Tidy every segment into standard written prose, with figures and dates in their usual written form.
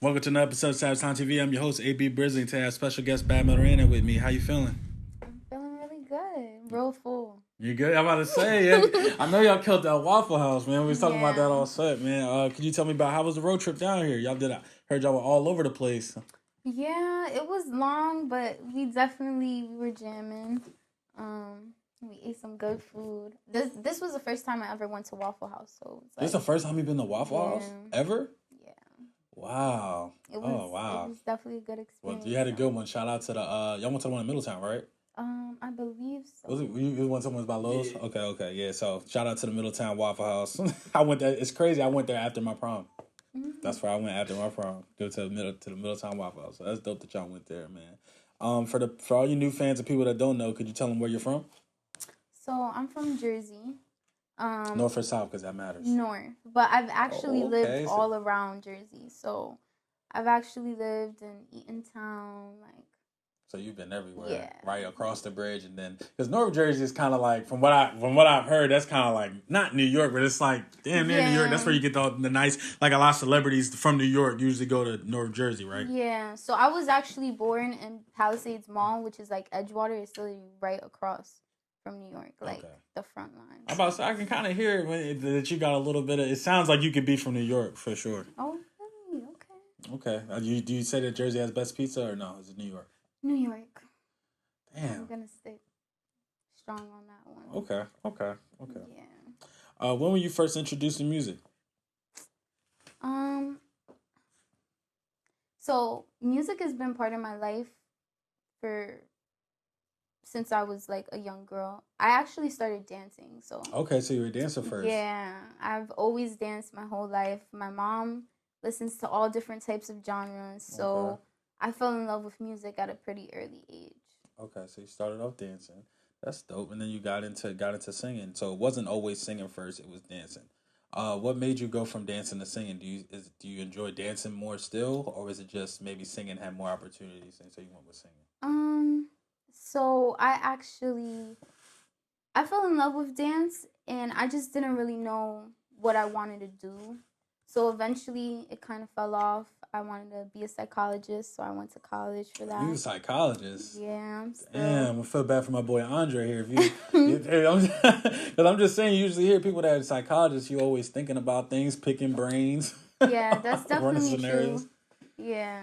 Welcome to another episode of Savagetimetv TV. I'm your host, AB Brisley. Today I have special guest, Morena, with me. How you feeling? I'm feeling really good. Real full. You good? I'm about to say, yeah. I know y'all killed that Waffle House, man. We was talking about that all set, man. Can you tell me about how was the road trip down here? I heard y'all were all over the place. Yeah, it was long, but we were jamming. We ate some good food. This was the first time I ever went to Waffle House, so it's like, This is the first time you've been to Waffle House? Ever? Yeah. Wow. Wow. It was definitely a good experience. Well, you had a good one. Shout out to the y'all went to the one in Middletown, right? I believe so. Was it you went to one by Lowe's? Yeah. Okay, yeah. So shout out to the Middletown Waffle House. I went there. It's crazy. I went there after my prom. Mm-hmm. That's where I went after my prom. Go to the Middletown Waffle House. So that's dope that y'all went there, man. For all you new fans and people that don't know, could you tell them where you're from? So I'm from Jersey. North or south, because that matters. North, but I've actually lived all around Jersey. So I've actually lived in Eatontown, like. So you've been everywhere, right across the bridge, and then because North Jersey is kind of like from what I've heard, that's kind of like not New York, but it's like damn near New York. That's where you get the nice, like a lot of celebrities from New York usually go to North Jersey, right? Yeah. So I was actually born in Palisades Mall, which is like Edgewater. It's literally right across from New York, like the front line. I'm about to say, I can kind of hear that you got a little bit of. It sounds like you could be from New York for sure. Oh, really? Okay. Okay. Do you say that Jersey has best pizza or no? Is it New York? New York. Damn. I'm gonna stay strong on that one. Okay. Yeah. When were you first introduced to music? So music has been part of my life since I was like a young girl. I actually started dancing, so. Okay, so you were a dancer first. Yeah, I've always danced my whole life. My mom listens to all different types of genres, so I fell in love with music at a pretty early age. Okay, so you started off dancing. That's dope, and then you got into singing. So it wasn't always singing first; it was dancing. What made you go from dancing to singing? Do you enjoy dancing more still, or is it just maybe singing had more opportunities, and so you went with singing? So I fell in love with dance, and I just didn't really know what I wanted to do. So eventually, it kind of fell off. I wanted to be a psychologist, so I went to college for that. You a psychologist? Yeah. Damn, I feel bad for my boy Andre here. Because I'm just saying, you usually hear people that are psychologists, you always thinking about things, picking brains. Yeah, that's definitely true. Yeah,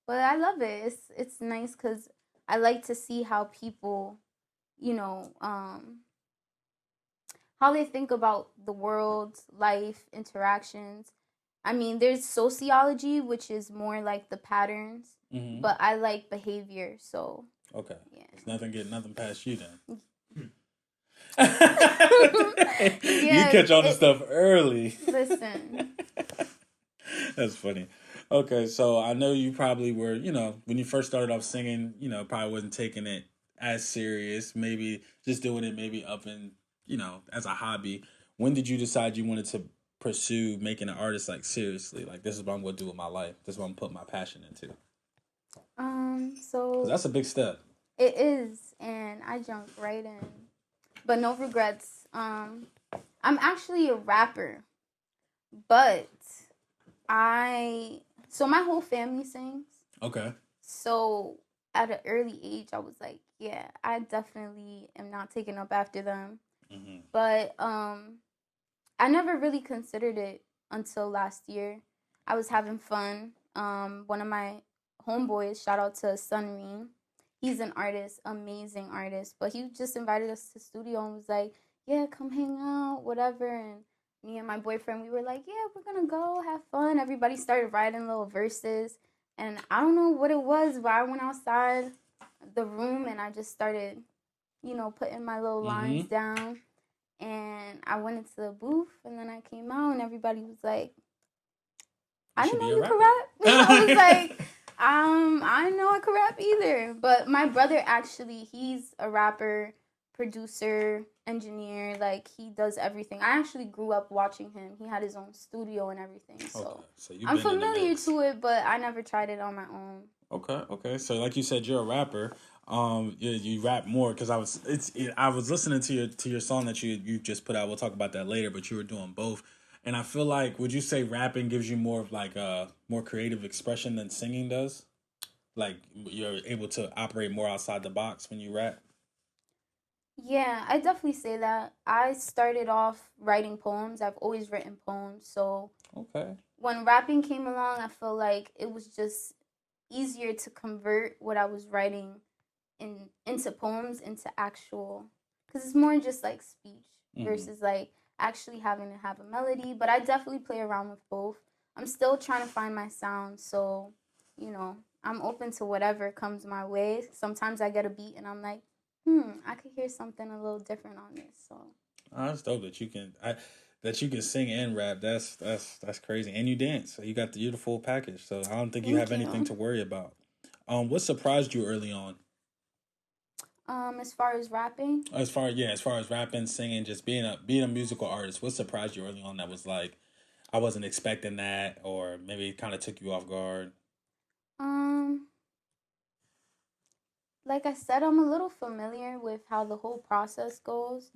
but I love it. It's nice because I like to see how people, how they think about the world, life, interactions. I mean, there's sociology, which is more like the patterns, but I like behavior, so. Okay. Yeah. It's nothing past you then. You catch all the stuff early. Listen. That's funny. Okay, so I know you probably were, when you first started off singing, probably wasn't taking it as serious, maybe just doing it maybe up in, as a hobby. When did you decide you wanted to pursue making an artist like seriously? Like, this is what I'm going to do with my life. This is what I'm putting my passion into. So that's a big step. It is, and I jumped right in. But no regrets. I'm actually a rapper, but so my whole family sings. Okay. So at an early age, I was like, yeah, I definitely am not taking up after them. Mm-hmm. But I never really considered it until last year. I was having fun. One of my homeboys, shout out to Sunreen. He's an artist, amazing artist. But he just invited us to the studio and was like, yeah, come hang out, whatever. And me and my boyfriend, we were like, yeah, we're going to go have fun. Everybody started writing little verses. And I don't know what it was, but I went outside the room and I just started, putting my little lines down. And I went into the booth and then I came out and everybody was like, I didn't know you could rap. I was like, I didn't know I could rap either. But my brother actually, he's a rapper, producer, engineer. Like, he does everything. I actually grew up watching him. He had his own studio and everything. So I'm familiar to it, but I never tried it on my own. Okay. So like you said, you're a rapper. You rap more because I was listening to your song that you just put out. We'll talk about that later. But you were doing both. And I feel like, would you say rapping gives you more of like a more creative expression than singing does? Like you're able to operate more outside the box when you rap? Yeah, I definitely say that. I started off writing poems. I've always written poems. So Okay. when rapping came along, I feel like it was just easier to convert what I was writing into poems into actual, because it's more just like speech versus like actually having to have a melody. But I definitely play around with both. I'm still trying to find my sound, so I'm open to whatever comes my way. Sometimes I get a beat and I'm like, I could hear something a little different on this. So that's dope that you can sing and rap. That's crazy. And you dance. So you got the full package. So I don't think you thank have anything you. to worry about. What surprised you early on? As far as rapping, As far as rapping, singing, just being a musical artist, what surprised you early on that was like I wasn't expecting that, or maybe it kind of took you off guard? um, like I said, I'm a little familiar with how the whole process goes,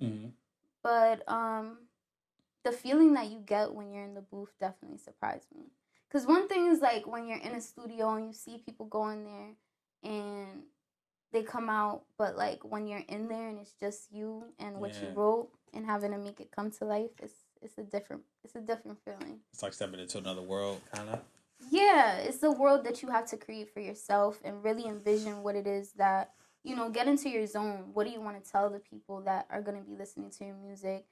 but the feeling that you get when you're in the booth definitely surprised me. Because one thing is like when you're in a studio and you see people go in there and they come out, but like when you're in there and it's just you and what you wrote and having to make it come to life, it's a different feeling. It's like stepping into another world, kind of. Yeah, it's the world that you have to create for yourself and really envision what it is that get into your zone. What do you want to tell the people that are going to be listening to your music?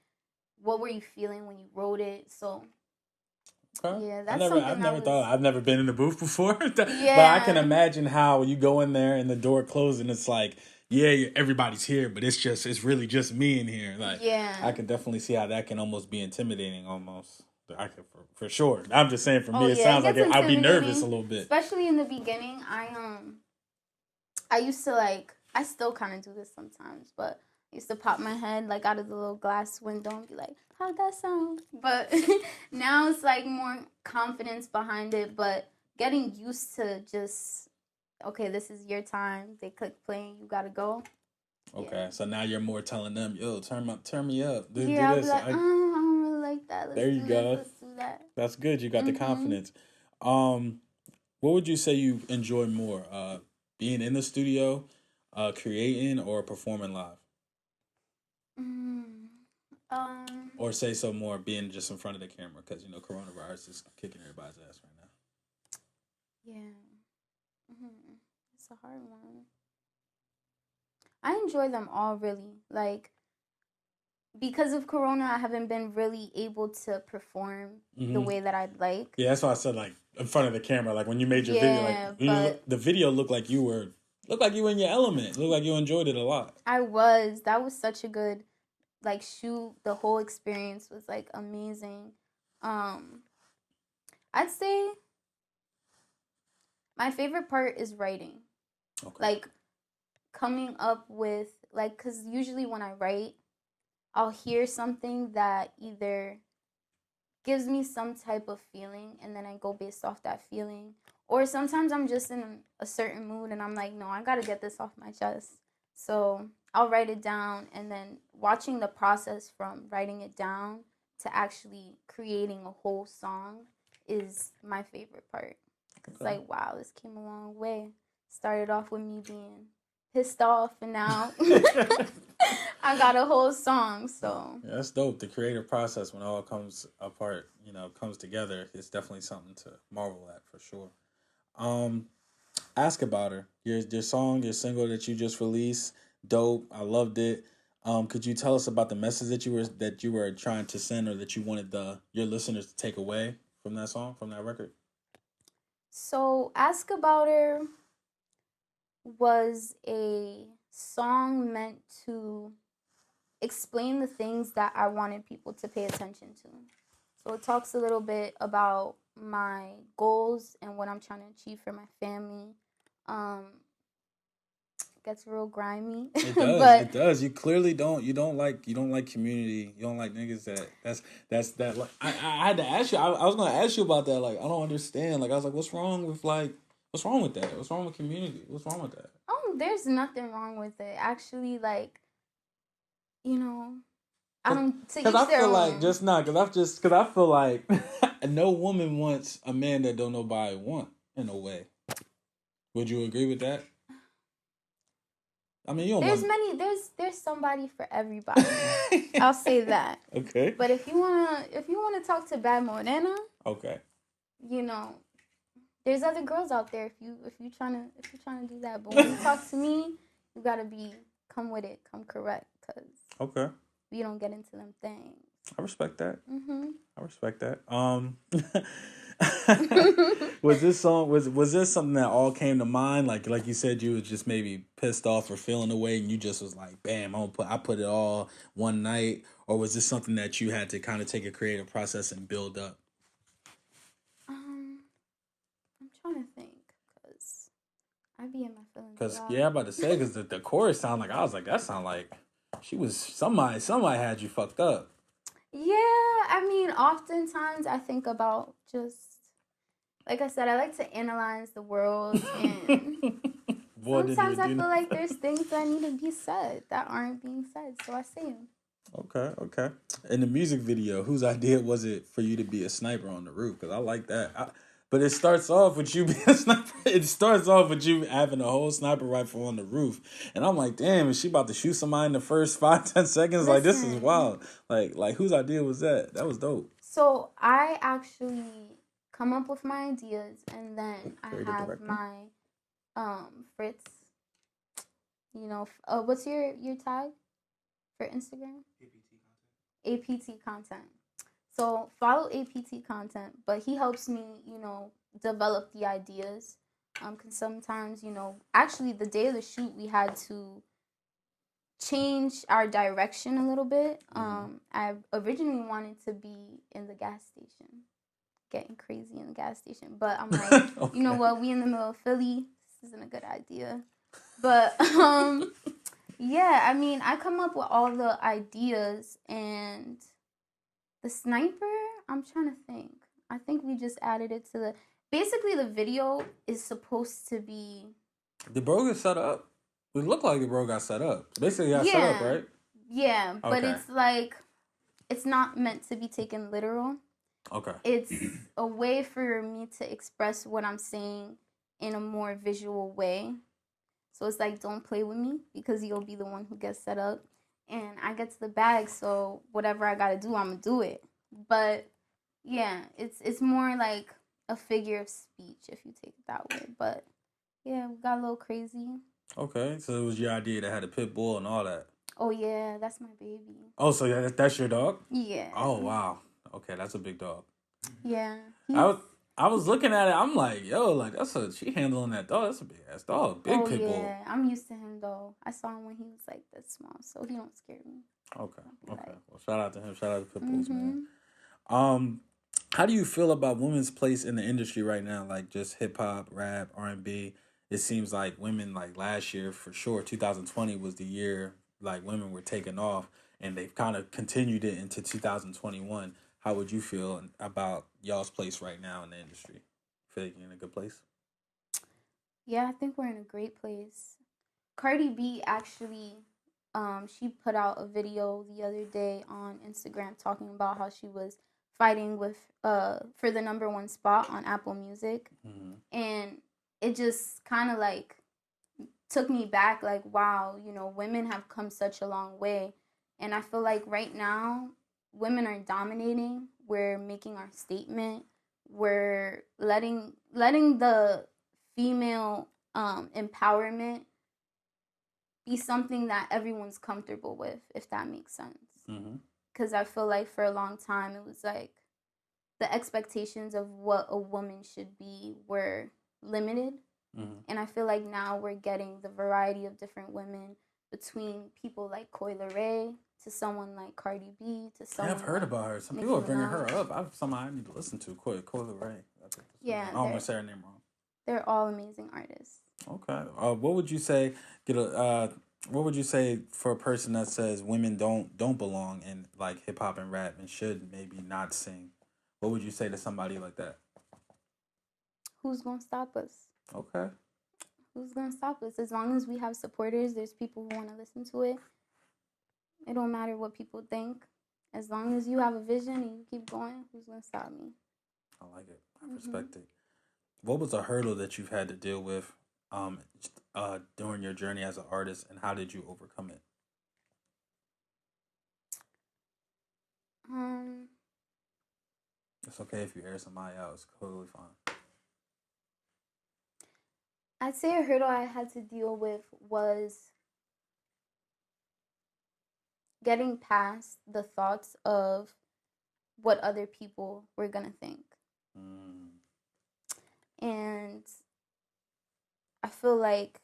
What were you feeling when you wrote it? So Okay. yeah, that's something I've never been in the booth before, but I can Yeah. imagine how you go in there and the door closes and it's like, yeah, everybody's here, but it's really just me in here. Like, Yeah. I can definitely see how that can almost be intimidating, almost. I can for sure. I'm just saying, for me, it yeah, sounds like I'd be nervous a little bit. Especially in the beginning, I used to I still kind of do this sometimes, but I used to pop my head like out of the little glass window and be like, "How'd that sound?" But now it's like more confidence behind it, but getting used to just, okay, this is your time. They click play and you gotta go. Okay, yeah. So now you're more telling them, "Yo, turn me up. Do this." I'll be like, I don't really like that. There you go. Let's do that. That's good. You got the confidence. What would you say you enjoy more? Being in the studio, creating, or performing live? Or say so more being just in front of the camera, because coronavirus is kicking everybody's ass right now. Yeah. It's a hard one. I enjoy them all, really. Like, because of Corona, I haven't been really able to perform the way that I'd like. Yeah, that's why I said, like, in front of the camera. Like, when you made your video, like, the video looked like you were in your element. Looked like you enjoyed it a lot. I was. That was such a good, like, shoot. The whole experience was, like, amazing. I'd say my favorite part is writing. Okay. Like, coming up with, like, because usually when I write, I'll hear something that either gives me some type of feeling and then I go based off that feeling. Or sometimes I'm just in a certain mood and I'm like, no, I got to get this off my chest. So I'll write it down, and then watching the process from writing it down to actually creating a whole song is my favorite part. It's like, wow, this came a long way. Started off with me being pissed off, and now I got a whole song. So yeah, that's dope. The creative process, when it all comes apart, comes together, it's definitely something to marvel at for sure. Ask About Her, your single that you just released, dope. I loved it. Could you tell us about the message that you were trying to send, or that you wanted your listeners to take away from that song, from that record? So Ask About Her was a song meant to explain the things that I wanted people to pay attention to. So it talks a little bit about my goals and what I'm trying to achieve for my family. Gets real grimy. It does. It does. You clearly don't. You don't like community. You don't like niggas that. Like, I had to ask you. I was gonna ask you about that. Like, I don't understand. Like, I was like, what's wrong with that? What's wrong with community? What's wrong with that? Oh, there's nothing wrong with it. Actually, like, I don't. To each I their feel own. like just not because I feel like no woman wants a man that don't nobody want in a way. Would you agree with that? I mean, you don't there's somebody for everybody. I'll say that. Okay. But if you wanna talk to Bad Morena, okay. You know, there's other girls out there. If you trying to do that, but when you talk to me, you gotta come with it, come correct, cause we don't get into them things. I respect that. Mm-hmm. I respect that. Was this something that all came to mind? Like you said, you was just maybe pissed off or feeling away, and you just was like, "Bam, I put it all one night," or was this something that you had to kind of take a creative process and build up? I'm trying to think, cause I be in my feelings. Cause I'm about to say, cause the chorus sound like I was like that sound like she was somebody had you fucked up. Yeah, I mean, oftentimes I think about just, like I said, I like to analyze the world, and sometimes I feel like there's things that need to be said that aren't being said, so I say them. Okay. In the music video, whose idea was it for you to be a sniper on the roof? Because I like that. But it starts off with you being a sniper. It starts off with you having a whole sniper rifle on the roof. And I'm like, damn, is she about to shoot somebody in the first 5-10 seconds? Listen, like, this is wild. Like whose idea was that? That was dope. So I actually come up with my ideas, and then I have my Fritz. You know, what's your tag for Instagram? APT content. So follow APT content, but he helps me, develop the ideas. Because sometimes, actually the day of the shoot, we had to change our direction a little bit. I originally wanted to be in the gas station, getting crazy in the gas station, but I'm like, okay. You know what? We in the middle of Philly. This isn't a good idea. But yeah, I mean, I come up with all the ideas, and the sniper, I'm trying to think. I think we just added it to basically the video is supposed to be. The bro got set up? It looked like the bro got set up. Basically got set up, right? Yeah, okay. But it's like, it's not meant to be taken literal. Okay. It's a way for me to express what I'm saying in a more visual way. So it's like, don't play with me, because you'll be the one who gets set up. And I get to the bag, so whatever I gotta do, I'm gonna do it. But yeah, it's more like a figure of speech if you take it that way. But yeah, we got a little crazy. Okay, so it was your idea that had a pit bull and all that. Oh yeah, that's my baby. Oh, so that's your dog? Yeah. Oh wow. Okay, that's a big dog. Yeah. I was looking at it. I'm like, yo, like she handling that dog. That's a big ass dog, big pit bull. Yeah, I'm used to him though. I saw him when he was like this small, so he don't scare me. Okay. Well, shout out to him. Shout out to pit bulls, man. How do you feel about women's place in the industry right now? Like just hip hop, rap, R&B. It seems like women, like last year for sure, 2020 was the year like women were taking off, and they've kind of continued it into 2021. How would you feel about y'all's place right now in the industry? Feel like you're in a good place? Yeah, I think we're in a great place. Cardi B actually, she put out a video the other day on Instagram talking about how she was fighting with for the #1 spot on Apple Music, and it just kind of like took me back. Like, wow, women have come such a long way, and I feel like right now women are dominating. We're making our statement. We're letting the female empowerment be something that everyone's comfortable with, if that makes sense. Because I feel like for a long time it was like the expectations of what a woman should be were limited. And I feel like now we're getting the variety of different women, between people like Coi Leray to someone like Cardi B to someone. Yeah, I've heard about her. Some people are bringing her up. Somehow I need to listen to Coi Leray. Yeah, I don't want to say her name wrong. They're all amazing artists. Okay. What would you say? What would you say for a person that says women don't belong in like hip hop and rap and should maybe not sing? What would you say to somebody like that? Who's gonna stop us? Okay. Who's gonna stop us? As long as we have supporters, there's people who want to listen to it. It don't matter what people think. as long as you have a vision and you keep going, who's gonna stop me? I like it. I respect it. What was a hurdle that you've had to deal with during your journey as an artist, and how did you overcome it? It's okay if you air somebody out. It's totally fine. I'd say a hurdle I had to deal with was getting past the thoughts of what other people were gonna think. And I feel like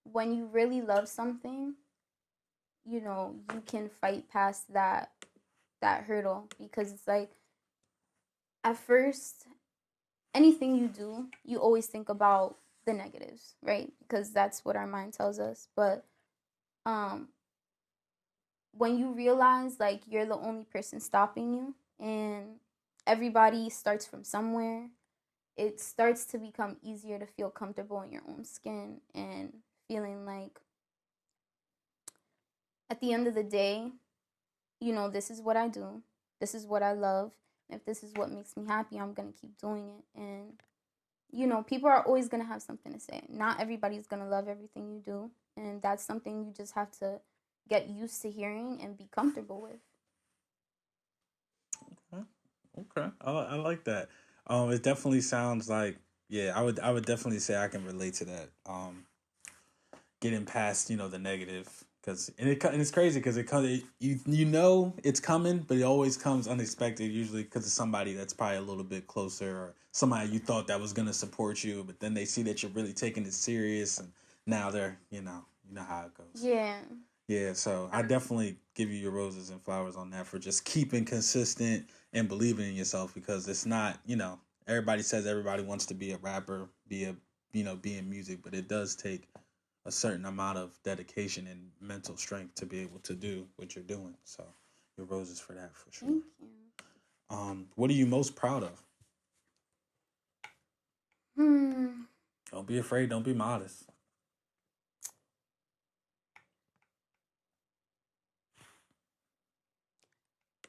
when you really love something, you know, you can fight past that hurdle, because it's like, at first, anything you do, you always think about the negatives, right? Because that's what our mind tells us. But when you realize like you're the only person stopping you, and everybody starts from somewhere, it starts to become easier to feel comfortable in your own skin and feeling like, at the end of the day, you know, this is what I do, this is what I love. If this is what makes me happy, I'm gonna keep doing it. And you know, people are always gonna have something to say. Not everybody's gonna love everything you do, and that's something you just have to get used to hearing and be comfortable with. Okay. I like that. It definitely sounds like, yeah, I would definitely say I can relate to that. Getting past, you know, the negative, because and it's crazy because it comes, you know it's coming, but it always comes unexpected, usually because of somebody that's probably a little bit closer, or somebody you thought that was gonna support you, but then they see that you're really taking it serious, and now they're, you know how it goes. Yeah. Yeah, so I definitely give you your roses and flowers on that, for just keeping consistent and believing in yourself, because it's not, everybody says everybody wants to be a rapper, be in music, but it does take a certain amount of dedication and mental strength to be able to do what you're doing. So your roses for that, for sure. Thank you. What are you most proud of? Don't be afraid, don't be modest.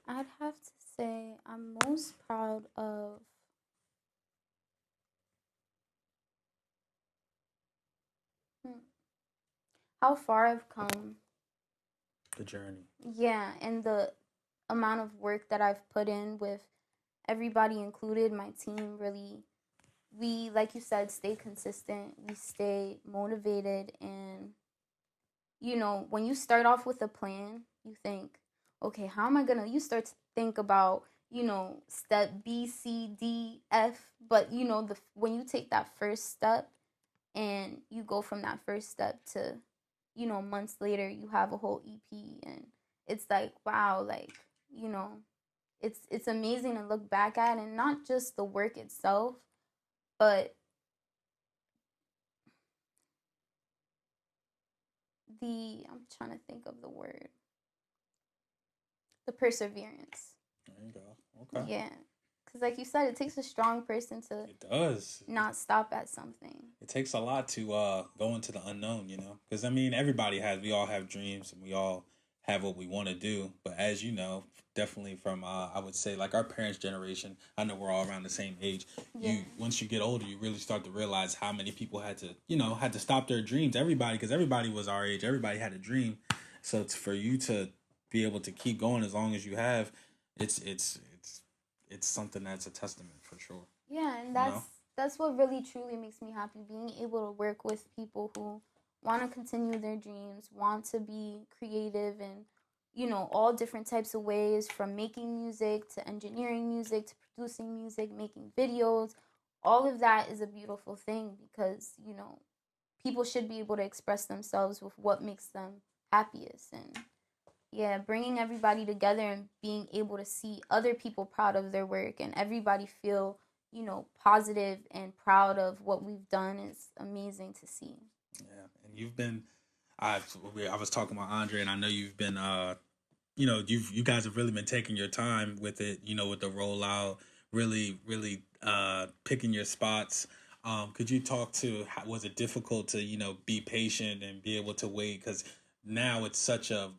I'd have to say I'm most proud of how far I've come. The journey. Yeah, and the amount of work that I've put in with everybody included, my team. Really, we, like you said, stay consistent, we stay motivated. And you know, when you start off with a plan, you think, okay, how am I gonna, you start to think about, you know, step B, C, D, F. But you know, when you take that first step and you go from that first step to, you know, months later you have a whole EP, and it's like, wow, like, you know, it's amazing to look back at. And not just the work itself, but I'm trying to think of the word, the perseverance. There you go. Okay. Yeah, because like you said, it takes a strong person to, it does not stop at something. It takes a lot to go into the unknown, because I mean, we all have dreams, and we all have what we want to do. But as you know, definitely from I would say, like, our parents' generation, I know we're all around the same age. Yeah. Once you get older, you really start to realize how many people had to stop their dreams. Everybody, because everybody was our age, everybody had a dream. So it's for you to be able to keep going as long as you have. It's something that's a testament, for sure. Yeah, and that's what really truly makes me happy, being able to work with people who want to continue their dreams, want to be creative, and you know, all different types of ways, from making music to engineering music to producing music, making videos. All of that is a beautiful thing, because you know, people should be able to express themselves with what makes them happiest. And yeah, bringing everybody together and being able to see other people proud of their work and everybody feel, you know, positive and proud of what we've done is amazing to see. Yeah, and you've been, I was talking about Andre, and I know you've been, you guys have really been taking your time with it, with the rollout, really picking your spots. Could you talk to, was it difficult to, be patient and be able to wait? Because now it's such a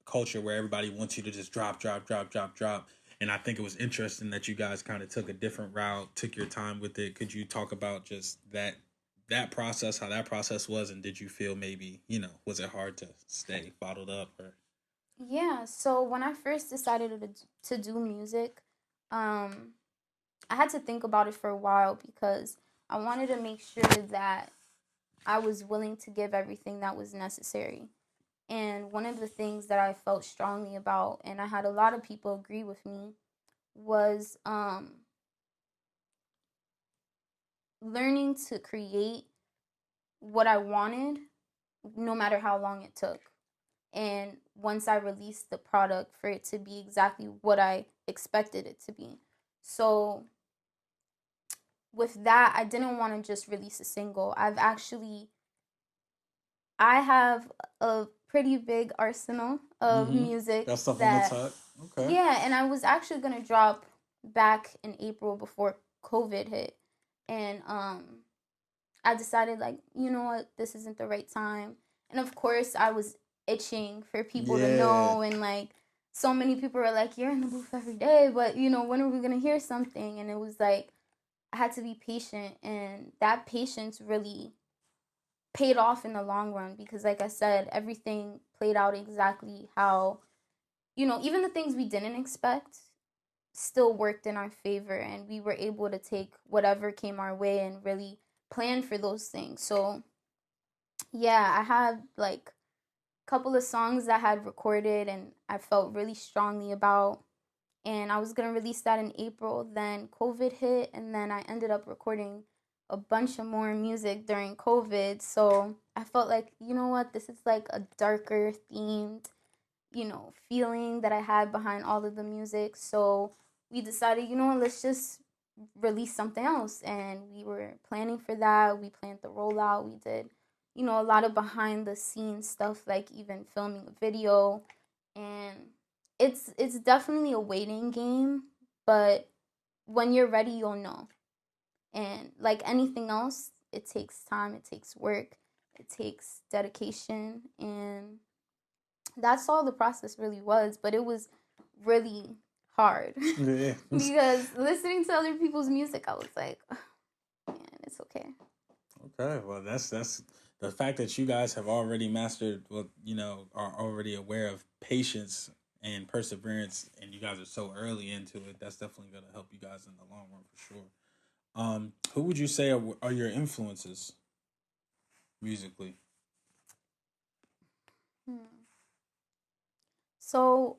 culture where everybody wants you to just drop, drop, drop, drop, drop. And I think it was interesting that you guys kind of took a different route, took your time with it. Could you talk about just that process, how that process was, and did you feel maybe, was it hard to stay bottled up or? Yeah, so when I first decided to do music, um, I had to think about it for a while because I wanted to make sure that I was willing to give everything that was necessary. And one of the things that I felt strongly about, and I had a lot of people agree with me, was learning to create what I wanted, no matter how long it took. And once I released the product, for it to be exactly what I expected it to be. So with that, I didn't want to just release a single. I have a pretty big arsenal of music. That's stuff on the top. Okay. Yeah, and I was actually gonna drop back in April before COVID hit, and I decided, like, you know what, this isn't the right time. And of course, I was itching for people to know, and like so many people were like, "You're in the booth every day, but when are we gonna hear something?" And it was like I had to be patient, and that patience really paid off in the long run because, like I said, everything played out exactly how, even the things we didn't expect still worked in our favor, and we were able to take whatever came our way and really plan for those things. So yeah, I had like a couple of songs that I had recorded and I felt really strongly about, and I was gonna release that in April. Then COVID hit, and then I ended up recording a bunch of more music during COVID. So I felt like, you know what, this is like a darker themed, feeling that I had behind all of the music. So we decided, you know what, let's just release something else. And we were planning for that. We planned the rollout. We did, a lot of behind the scenes stuff, like even filming a video. And it's definitely a waiting game, but when you're ready, you'll know. And like anything else, it takes time, it takes work, it takes dedication, and that's all the process really was. But it was really hard. Yeah. Because listening to other people's music, I was like, oh, man, it's okay. Okay, well, that's the fact that you guys have already mastered, well, are already aware of patience and perseverance, and you guys are so early into it. That's definitely going to help you guys in the long run for sure. Who would you say are your influences musically? So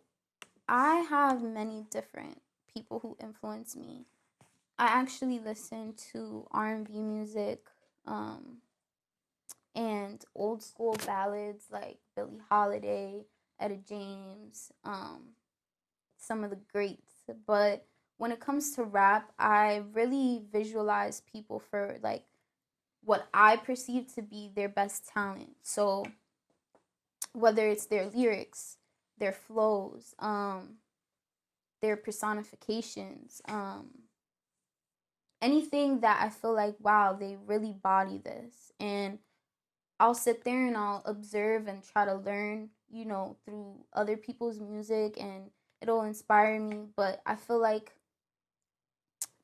I have many different people who influence me. I actually listen to R&B music, and old school ballads like Billie Holiday, Etta James, some of the greats. But when it comes to rap, I really visualize people for like what I perceive to be their best talent. So whether it's their lyrics, their flows, their personifications, anything that I feel like, wow, they really body this. And I'll sit there and I'll observe and try to learn, through other people's music, and it'll inspire me. But I feel like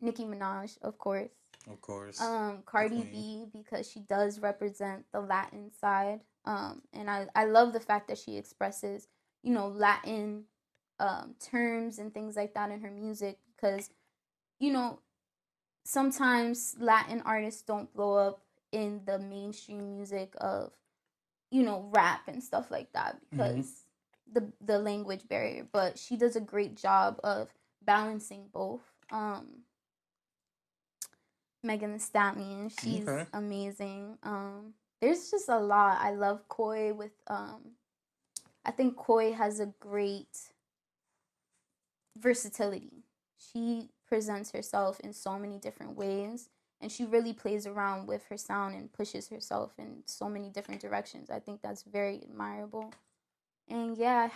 Nicki Minaj, of course. Of course. Cardi B, because she does represent the Latin side. And I love the fact that she expresses, Latin terms and things like that in her music, because, sometimes Latin artists don't blow up in the mainstream music of, rap and stuff like that because the language barrier. But she does a great job of balancing both. Megan Thee Stallion, she's amazing. There's just a lot. I love Koi with I think Koi has a great versatility. She presents herself in so many different ways, and she really plays around with her sound and pushes herself in so many different directions. I think that's very admirable. And yeah,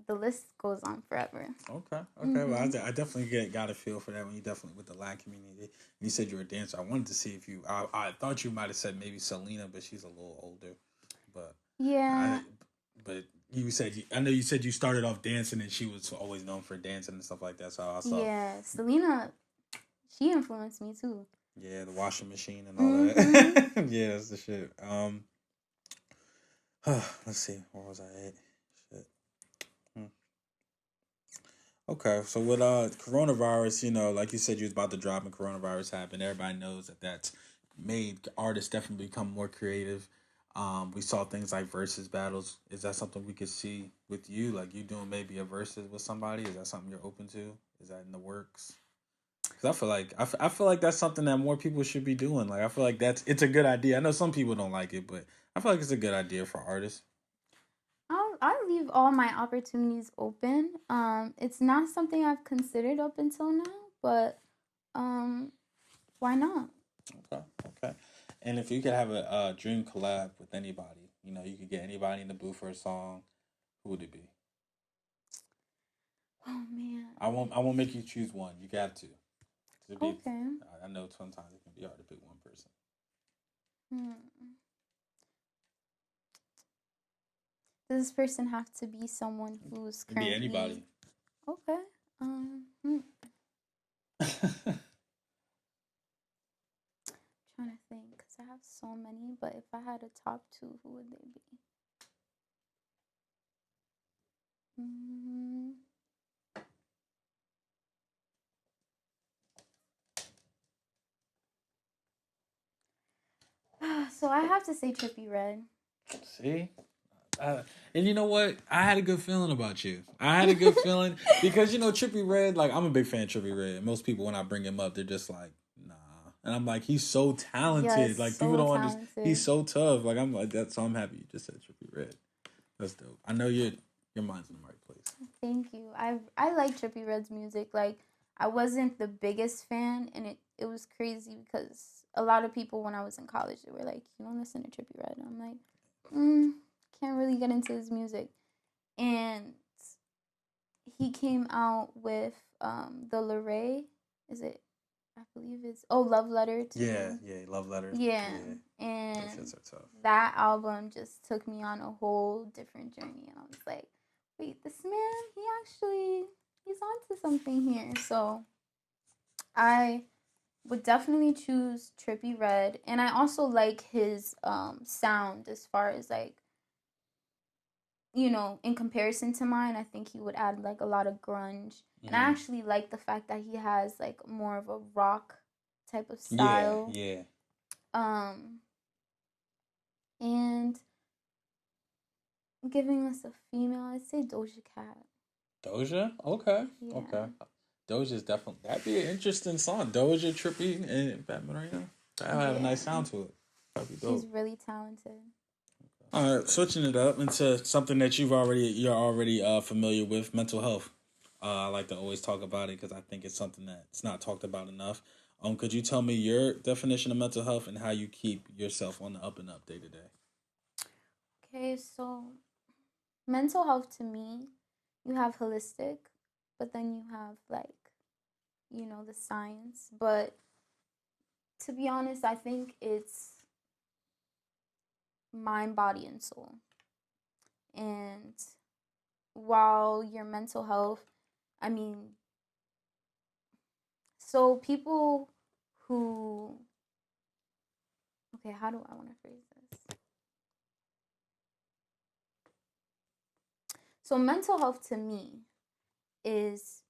the list goes on forever. Okay. Well, I definitely got a feel for that when you definitely with the Latin community. You said you were a dancer. I wanted to see if I thought you might have said maybe Selena, but she's a little older. But yeah. But I know you said you started off dancing, and she was always known for dancing and stuff like that. So I saw. Yeah, Selena, she influenced me too. Yeah, the washing machine and all that. Yeah, that's the shit. Let's see, where was I at? Shit. Okay, so with coronavirus, like you said, you was about to drop, and coronavirus happened. Everybody knows that's made artists definitely become more creative. We saw things like versus battles. Is that something we could see with you? Like you doing maybe a versus with somebody? Is that something you're open to? Is that in the works? Because I feel like that's something that more people should be doing. Like I feel like it's a good idea. I know some people don't like it, but I feel like it's a good idea for artists. I leave all my opportunities open. It's not something I've considered up until now, but why not? Okay, okay. And if you could have a dream collab with anybody, you could get anybody in the booth for a song. Who would it be? Oh man. I won't make you choose one. You got to. Okay. I know sometimes it can be hard to pick one person. Does this person have to be someone who's currently? It can be anybody. Okay. Trying to think, because I have so many, but if I had a top two, who would they be? So I have to say Trippie Redd. See? And you know what? I had a good feeling about you. I had a good feeling because Trippie Redd. Like I'm a big fan of Trippie Redd. And most people, when I bring him up, they're just like, nah. And I'm like, he's so talented. Yes, like so people don't understand. He's so tough. Like I'm like that. So I'm happy you just said Trippie Redd. That's dope. I know your mind's in the right place. Thank you. I like Trippie Redd's music. Like I wasn't the biggest fan, and it was crazy because a lot of people when I was in college they were like, you don't listen to Trippie Redd. And I'm like, can't really get into his music. And he came out with the Lorraine, is it? I believe it's Love Letter to Yeah, Love Letter. Yeah. And that album just took me on a whole different journey, and I was like, wait, this man, he's onto something here. So I would definitely choose Trippie Redd, and I also like his sound as far as like, in comparison to mine. I think he would add like a lot of grunge, and I actually like the fact that he has like more of a rock type of style. Yeah. And giving us a female, I'd say Doja Cat. Doja? Okay. Yeah. Okay. Doja's definitely, that'd be an interesting song. Doja, Trippie, and Morena. That'll have a nice sound to it. That'd be dope. She's really talented. All right, switching it up into something that you're already familiar with, mental health. I like to always talk about it because I think it's something that's not talked about enough. Could you tell me your definition of mental health and how you keep yourself on the up and up day to day? Okay, so mental health to me, you have holistic, but then you have like, the science. But to be honest, I think it's mind, body, and soul. And while your mental health, I mean, so people who, okay, how do I want to phrase this? So mental health to me is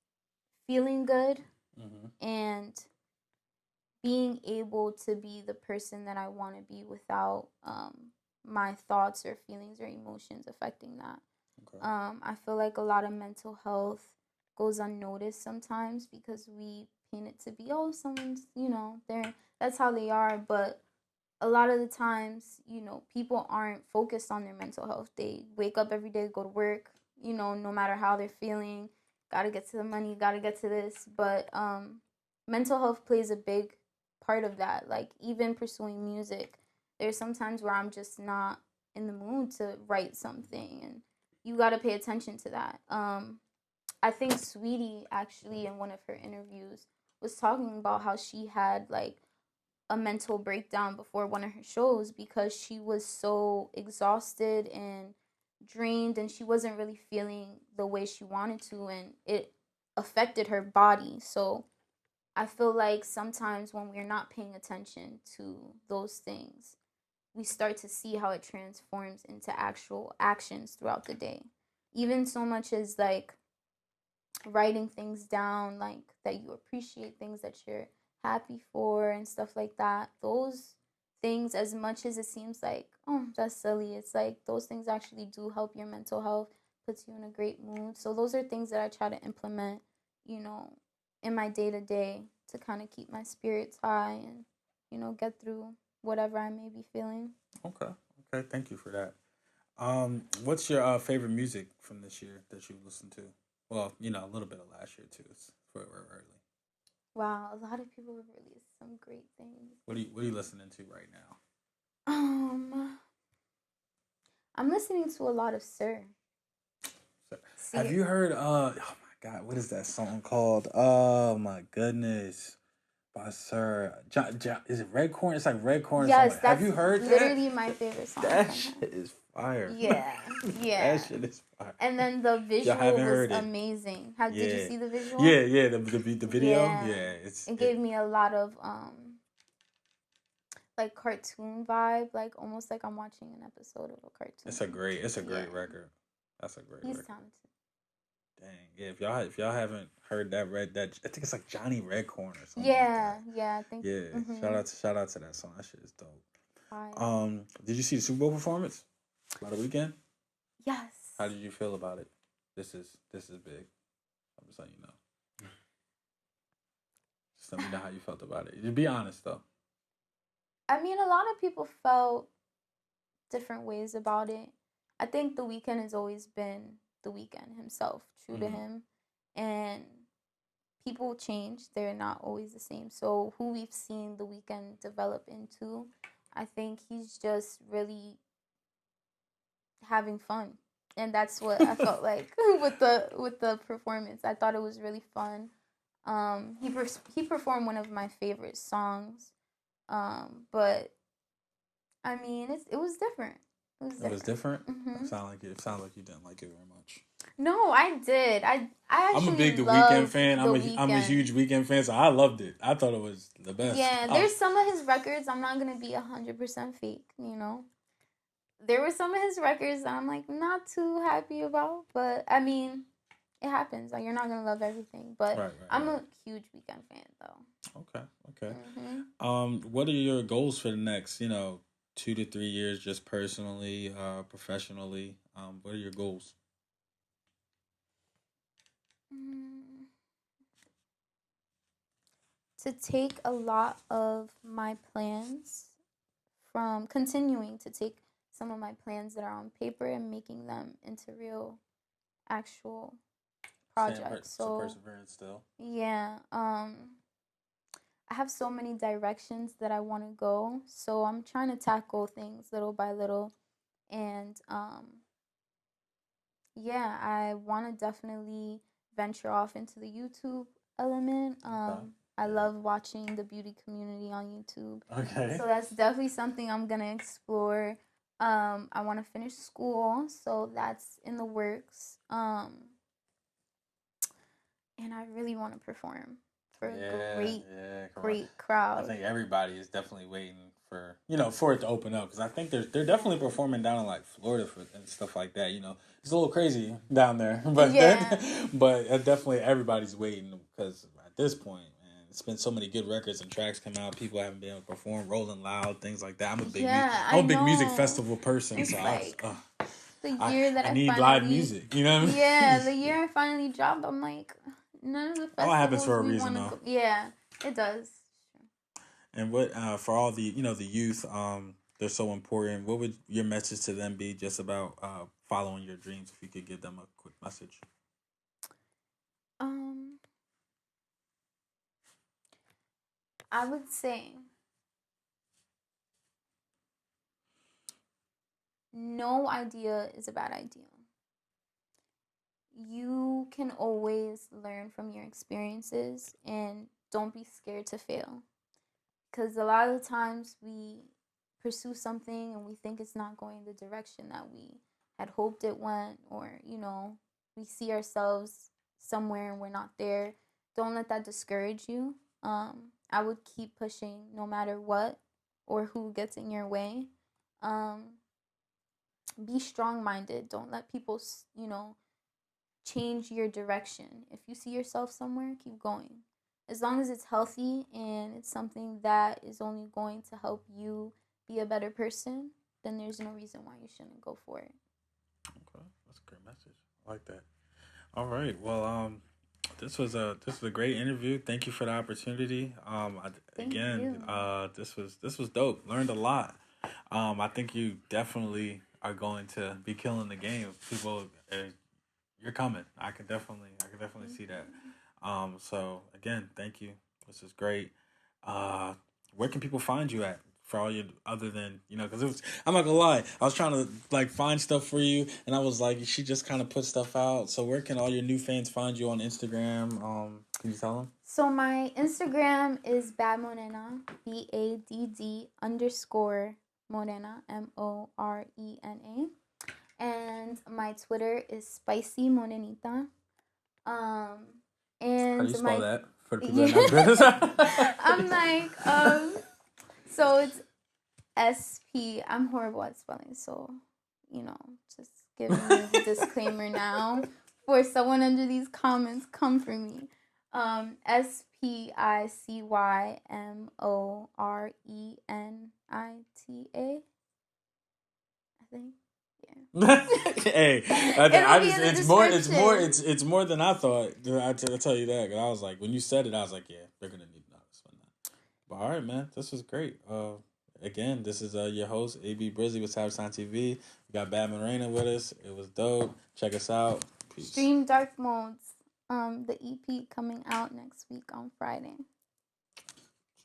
feeling good and being able to be the person that I want to be without my thoughts or feelings or emotions affecting that. Okay. I feel like a lot of mental health goes unnoticed sometimes because we paint it to be, someone's, that's how they are. But a lot of the times, people aren't focused on their mental health. They wake up every day, go to work, no matter how they're feeling, got to get to the money, got to get to this. But mental health plays a big part of that. Like even pursuing music, there's sometimes where I'm just not in the mood to write something, and you got to pay attention to that. I think Sweetie actually in one of her interviews was talking about how she had like a mental breakdown before one of her shows because she was so exhausted and drained and she wasn't really feeling the way she wanted to, and it affected her body. So I feel like sometimes when we're not paying attention to those things, we start to see how it transforms into actual actions throughout the day. Even so much as like writing things down, like that you appreciate things that you're happy for and stuff like that. Those things, as much as it seems like, oh, that's silly, it's like those things actually do help your mental health, puts you in a great mood. So those are things that I try to implement, you know, in my day to day to kind of keep my spirits high and, you know, get through whatever I may be feeling. Okay. Okay. Thank you for that. What's your favorite music from this year that you listened to? Well, you know, a little bit of last year too. It's very early. Wow, a lot of people have released some great things. What are you listening to right now? Um, I'm listening to a lot of Sir. Have you heard oh my god, what is that song called? Oh my goodness. By Sir is it Red Corn? It's like Red Corn. Yes, that's have you heard literally my favorite song. That shit is fire. Yeah, yeah. That shit is fire. And then the visual was amazing. Did you see the visual? Yeah, the video. Yeah, it gave me a lot of like cartoon vibe, like almost like I'm watching an episode of a cartoon. It's a great record. That's a great record. He's talented. Dang, yeah. If y'all haven't heard that I think it's like Johnny Redcorn or something. Yeah, like yeah. I think. Yeah, mm-hmm. shout out to that song. That shit is dope. Fire. Did you see the Super Bowl performance about a weekend? Yes. How did you feel about it? This is big. I'm just letting you know. Just let me know how you felt about it. Just be honest though. I mean, a lot of people felt different ways about it. I think The Weeknd has always been The Weeknd himself, true to him. And people change. They're not always the same. So who we've seen The Weeknd develop into, I think he's just really having fun. And that's what I felt like with the performance. I thought it was really fun. He performed one of my favorite songs. But I mean, it was different. It was different. Mm-hmm. It sounded like you didn't like it very much. No, I did. I actually I'm a big The Weeknd fan. I'm a huge Weeknd fan, so I loved it. I thought it was the best. Yeah, there's some of his records. I'm not gonna be 100% fake. You know, there were some of his records that I'm like not too happy about, but I mean, it happens. Like you're not gonna love everything, but I'm a huge Weeknd fan though. Okay. Mm-hmm. What are your goals for the next, 2 to 3 years, just personally, professionally? What are your goals? To take a lot of my plans from continuing to take some of my plans that are on paper and making them into real, actual projects. So perseverance still. Yeah. I have so many directions that I want to go. So I'm trying to tackle things little by little. And yeah, I want to definitely venture off into the YouTube element. I love watching the beauty community on YouTube. Okay. So that's definitely something I'm going to explore. I want to finish school, so that's in the works. And I really want to perform for a great crowd. I think everybody is definitely waiting for for it to open up, because I think they're definitely performing down in like Florida and stuff like that. It's a little crazy down there, but but definitely everybody's waiting, because at this point, man, it's been so many good records and tracks come out. People haven't been able to perform, Rolling Loud, things like that. I'm a big music festival person, it's so like, the year that I need finally, live music. You know what I mean? Yeah, the year I finally dropped, I'm like, none of the festivals. All happens for a reason, though. Yeah, it does. And what for all the the youth, they're so important. What would your message to them be, just about following your dreams? If you could give them a quick message. I would say no idea is a bad idea. You can always learn from your experiences, and don't be scared to fail. Because a lot of the times we pursue something and we think it's not going the direction that we had hoped it went, or, you know, we see ourselves somewhere and we're not there, don't let that discourage you. I would keep pushing no matter what or who gets in your way. Be strong-minded. Don't let people, you know, change your direction. If you see yourself somewhere, keep going. As long as it's healthy and it's something that is only going to help you be a better person, then there's no reason why you shouldn't go for it. Okay, that's a great message. I like that. All right. Well, this was a great interview. Thank you for the opportunity. This was dope. Learned a lot. I think you definitely are going to be killing the game. People, you're coming. I can definitely see that. So again, thank you. This is great. Where can people find you at for all your other than because it was. I'm not gonna lie. I was trying to like find stuff for you, and I was like, she just kind of put stuff out. So where can all your new fans find you on Instagram? Can you tell them? So my Instagram is Bad Morena, BADD _Morena, MORENA. And my Twitter is Spicy Morenita. How do you spell that for the people that not I'm like, so it's SP. I'm horrible at spelling, so just giving you the disclaimer now. For someone under these comments, come for me. SPICYMORENITA. I think. Hey, it's more than I thought. I'll tell you that. Cause I was like, when you said it, I was like, yeah, they're gonna need to know this one. But all right, man, this was great. Again, this is your host AB Brizzy with Savagetimetv. We got Bad Morena with us. It was dope. Check us out. Peace. Stream Dark Modes. The EP coming out next week on Friday.